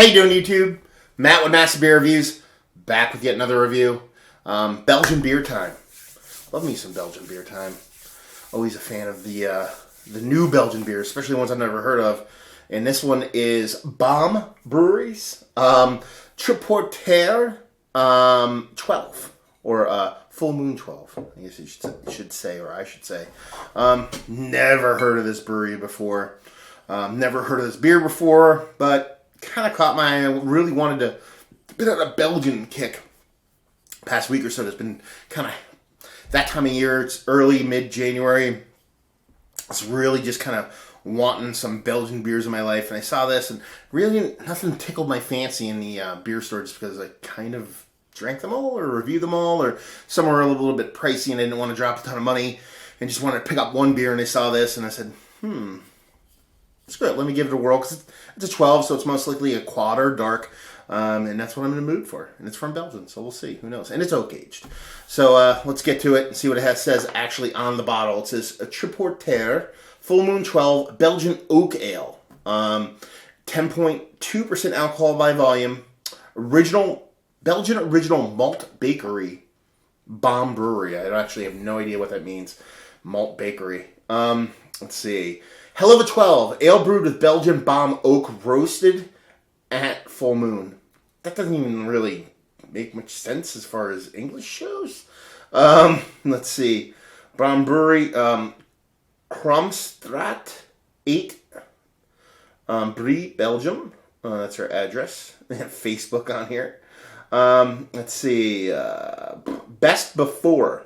How you doing, YouTube? Matt with Massive Beer Reviews, back with yet another review. Belgian beer time. Love me some Belgian beer time. Always a fan of the new Belgian beers, especially ones I've never heard of. And this one is BOM Brewery's Triporteur 12, or Full Moon 12. I guess you should say, or I should say. Never heard of this brewery before. Never heard of this beer before, but kind of caught my eye. I really wanted to been on a Belgian kick past week or so. It's been kind of that time of year. It's early, mid-January. It's really just kind of wanting some Belgian beers in my life. And I saw this, and really nothing tickled my fancy in the beer store just because I kind of drank them all or reviewed them all, or some were a little bit pricey and I didn't want to drop a ton of money and just wanted to pick up one beer. And I saw this and I said, screw it, let me give it a whirl, because it's a 12, so it's most likely a quad or dark, and that's what I'm in the mood for. And it's from Belgium, so we'll see. Who knows? And it's oak aged. So let's get to it and see what it says actually on the bottle. It says a Triporteur Full Moon 12 Belgian Oak Ale, 10.2% alcohol by volume. Belgian original malt bakery, BOM Brewery. I actually have no idea what that means. Malt bakery. Let's see. Hell of a 12, ale brewed with Belgian BOM oak, roasted at full moon. That doesn't even really make much sense as far as English shows. Let's see. BOM Brewery, Kromstraat 8, Brie, Belgium. That's our address. They have Facebook on here. Let's see. Best before.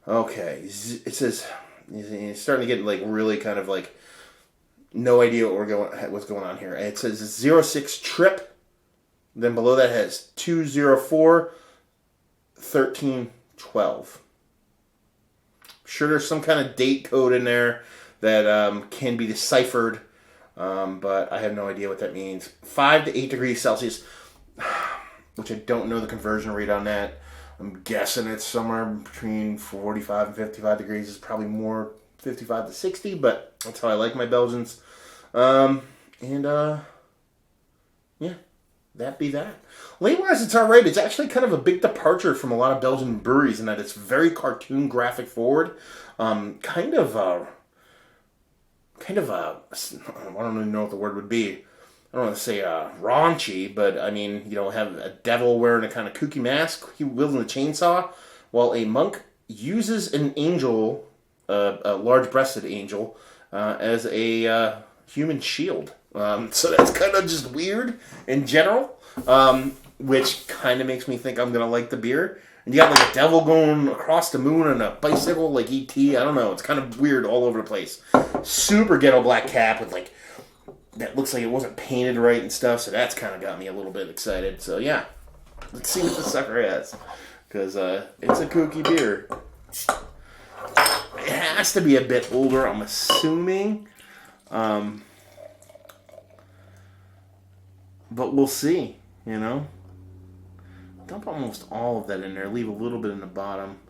Okay. It says... It's starting to get like really kind of like no idea what's going on here. It says 06 trip. Then below that has 204 13 12. Sure, there's some kind of date code in there that can be deciphered, but I have no idea what that means. 5 to 8 degrees Celsius, which I don't know the conversion rate on that. I'm guessing it's somewhere between 45 and 55 degrees. It's probably more 55 to 60, but that's how I like my Belgians. Yeah, that be that. Label-wise, it's alright. It's actually kind of a big departure from a lot of Belgian breweries in that it's very cartoon graphic forward. Kind of I don't even know what the word would be. I don't want to say raunchy, but I mean, have a devil wearing a kind of kooky mask, he wielding a chainsaw, while a monk uses an angel, a large-breasted angel, as a human shield. So that's kind of just weird in general, which kind of makes me think I'm going to like the beer. And you got like a devil going across the moon on a bicycle like E.T. I don't know. It's kind of weird all over the place. Super ghetto black cap with like that looks like it wasn't painted right and stuff, so that's kind of got me a little bit excited. So yeah, let's see what the sucker has, because it's a kooky beer. It has to be a bit older, I'm assuming, but we'll see. Dump almost all of that in there, leave a little bit in the bottom.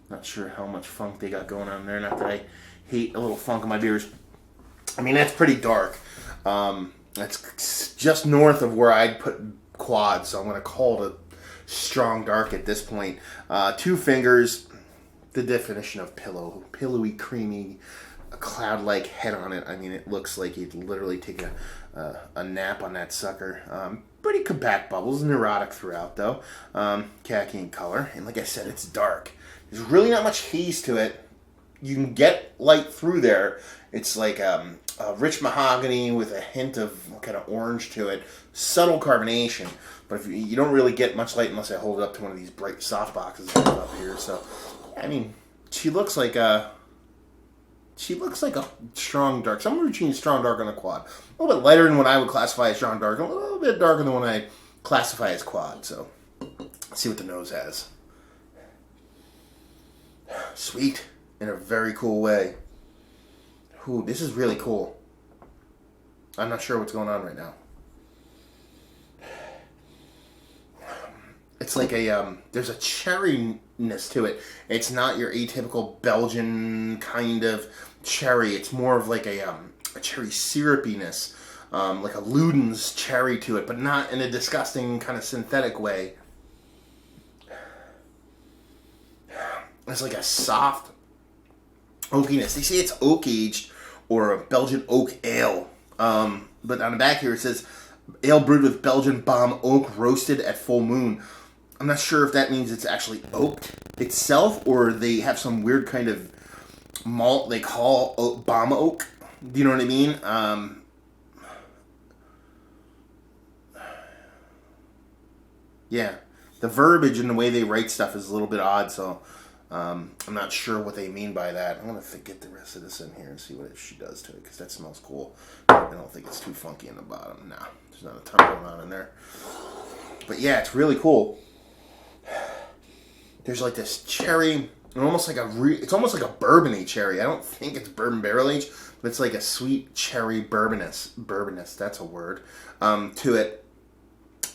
Not sure how much funk they got going on there. Not that I hate a little funk in my beers. I mean, that's pretty dark. That's just north of where I'd put quad, so I'm going to call it a strong dark at this point. 2 fingers, the definition of pillowy, creamy, a cloud-like head on it. I mean, it looks like you'd literally take a nap on that sucker. Pretty compact bubbles, neurotic throughout though. Khaki in color, and like I said, it's dark. There's really not much haze to it. You can get light through there. It's like a rich mahogany with a hint of kind of orange to it. Subtle carbonation, but if you don't really get much light unless I hold it up to one of these bright soft boxes up here. So, I mean, she looks like a strong dark. Somewhere between strong dark and a quad. A little bit lighter than what I would classify as strong dark, and a little bit darker than what I classify as quad. So, let's see what the nose has. Sweet. In a very cool way. Ooh, this is really cool. I'm not sure what's going on right now. It's like there's a cherryness to it. It's not your atypical Belgian kind of cherry. It's more of like a cherry syrupiness. like a Luden's cherry to it, but not in a disgusting kind of synthetic way. It's like a soft oakiness. They say it's oak aged or a Belgian oak ale. But on the back here it says ale brewed with Belgian BOM oak roasted at full moon. I'm not sure if that means it's actually oaked itself or they have some weird kind of malt they call BOM oak. Do you know what I mean? Yeah. The verbiage and the way they write stuff is a little bit odd, so I'm not sure what they mean by that. I'm going to get the rest of this in here and see what she does to it, because that smells cool. I don't think it's too funky in the bottom. Nah, there's not a ton going on in there. But yeah, it's really cool. There's like this cherry, and almost like it's almost like a bourbon-y cherry. I don't think it's bourbon barrel aged, but it's like a sweet cherry bourbonous, that's a word, to it.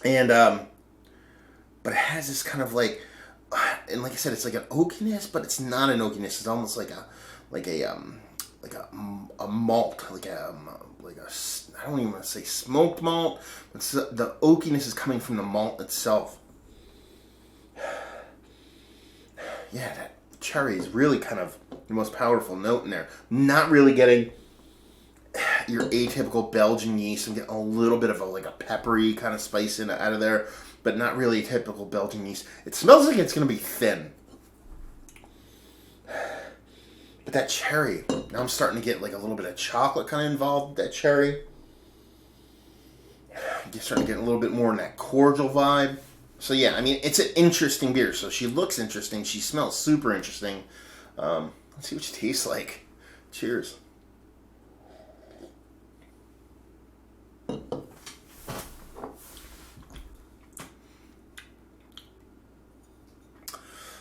And, but it has this kind of like, and like I said, it's like an oakiness, but it's not an oakiness. It's almost like a malt, like a I don't even want to say smoked malt, but the oakiness is coming from the malt itself. Yeah, that cherry is really kind of the most powerful note in there. Not really getting your atypical Belgian yeast. I'm getting a little bit of a peppery kind of spice out of there, but not really a typical Belgian yeast. It smells like it's going to be thin. But that cherry, now I'm starting to get like a little bit of chocolate kind of involved with that cherry. You're starting to get a little bit more in that cordial vibe. So yeah, I mean, it's an interesting beer. So she looks interesting. She smells super interesting. Let's see what she tastes like. Cheers.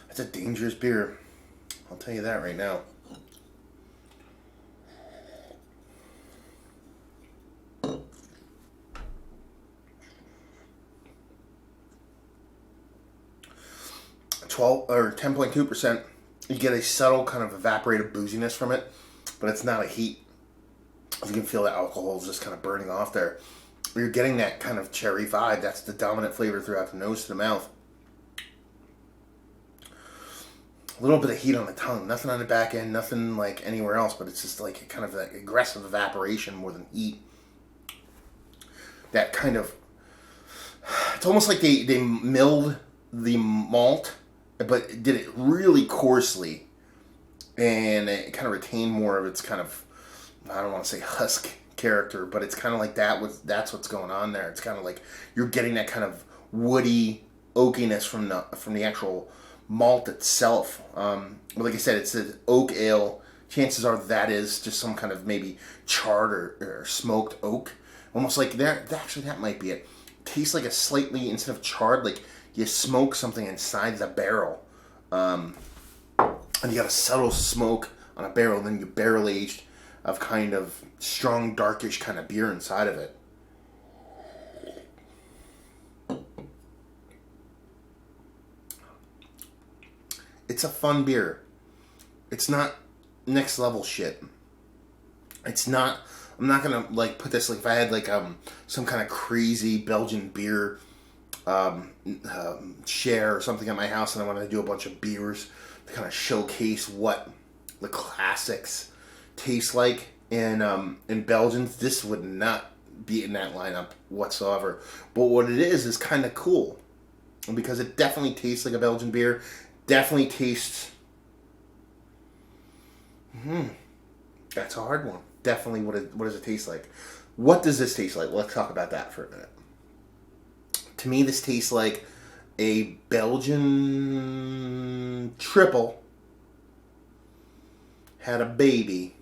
That's a dangerous beer. I'll tell you that right now. Or 10.2%. You get a subtle kind of evaporated booziness from it, but it's not a heat. You can feel the alcohol is just kind of burning off there. You're getting that kind of cherry vibe. That's the dominant flavor throughout the nose to the mouth. A little bit of heat on the tongue. Nothing on the back end, nothing like anywhere else, but it's just like a kind of like aggressive evaporation more than heat. That kind of... It's almost like they milled the malt, but did it really coarsely, and it kind of retained more of its kind of, I don't want to say husk character, but it's kind of like that's what's going on there. It's kind of like you're getting that kind of woody oakiness from the actual malt itself. But like I said, it's an oak ale. Chances are that is just some kind of maybe charred or smoked oak, almost like that. Actually, that might be it. Tastes like a slightly, instead of charred, like you smoke something inside the barrel, and you got a subtle smoke on a barrel, then you barrel aged of kind of strong, darkish kind of beer inside of it. It's a fun beer. It's not next level shit. It's not. I'm not gonna like put this like if I had like some kind of crazy Belgian beer share or something at my house, and I wanted to do a bunch of beers to kind of showcase what the classics taste like in Belgians. This would not be in that lineup whatsoever. But what it is kind of cool, because it definitely tastes like a Belgian beer. Definitely tastes. That's a hard one. Definitely, what does it taste like? What does this taste like? Let's talk about that for a minute. To me, this tastes like a Belgian triple had a baby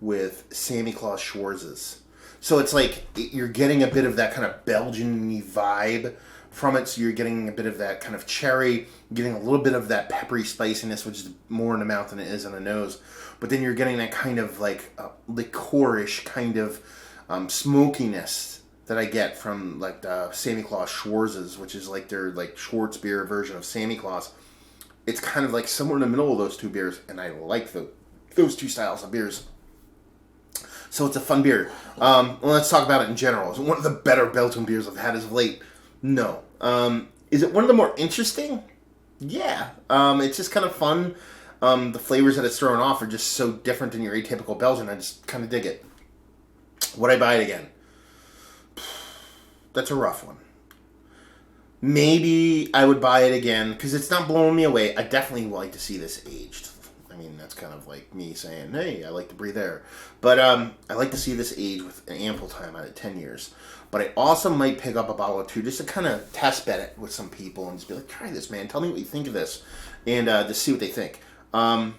with Santa Claus Schwarzes. So it's like you're getting a bit of that kind of Belgian-y vibe from it. So you're getting a bit of that kind of cherry, getting a little bit of that peppery spiciness, which is more in the mouth than it is on the nose. But then you're getting that kind of like liquorish kind of smokiness that I get from like the Santa Claus Schwarzes, which is like their like Schwartz beer version of Santa Claus. It's kind of like somewhere in the middle of those two beers, and I like those two styles of beers. So it's a fun beer. Well, let's talk about it in general. Is it one of the better Belgian beers I've had as of late? No. Is it one of the more interesting? Yeah. It's just kind of fun. The flavors that it's throwing off are just so different than your atypical Belgian. I just kind of dig it. Would I buy it again? That's a rough one. Maybe I would buy it again because it's not blowing me away. I definitely would like to see this aged. I mean, that's kind of like me saying, hey, I like to breathe air. But I like to see this age with an ample time out of 10 years. But I also might pick up a bottle or two just to kind of test bet it with some people and just be like, try this, man. Tell me what you think of this. And just see what they think. Value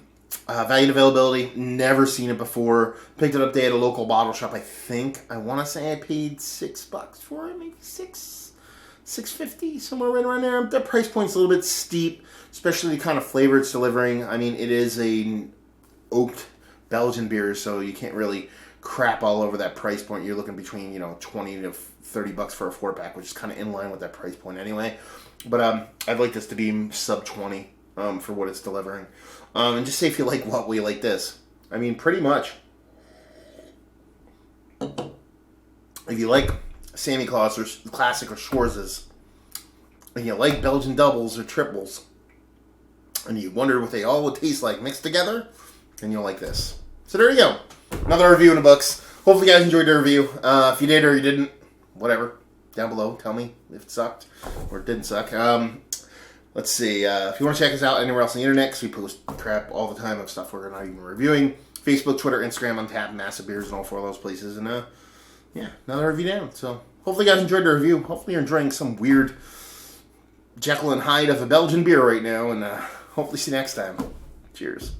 and availability, never seen it before. Picked it up there at a local bottle shop. I want to say I paid $6 for it, maybe $6.50, somewhere right around there. The price point's a little bit steep, especially the kind of flavor it's delivering. I mean, it is a oaked Belgian beer, so you can't really crap all over that price point. You're looking between, $20 to $30 for a 4-pack, which is kind of in line with that price point anyway. But I'd like this to be sub 20 for what it's delivering. And just say if you like what, will you like this? I mean, pretty much. If you like Sammy Claus or Classic or Schwarzes, and you like Belgian doubles or triples, and you wonder what they all would taste like mixed together, then you'll like this. So there you go. Another review in the books. Hopefully you guys enjoyed the review. If you did or you didn't, whatever. Down below, tell me if it sucked or it didn't suck. Let's see. If you want to check us out anywhere else on the internet, because we post crap all the time of stuff we're not even reviewing. Facebook, Twitter, Instagram, Untapped, Massive Beers, and all 4 of those places. And yeah, another review down. So hopefully you guys enjoyed the review. Hopefully you're enjoying some weird Jekyll and Hyde of a Belgian beer right now. And hopefully see you next time. Cheers.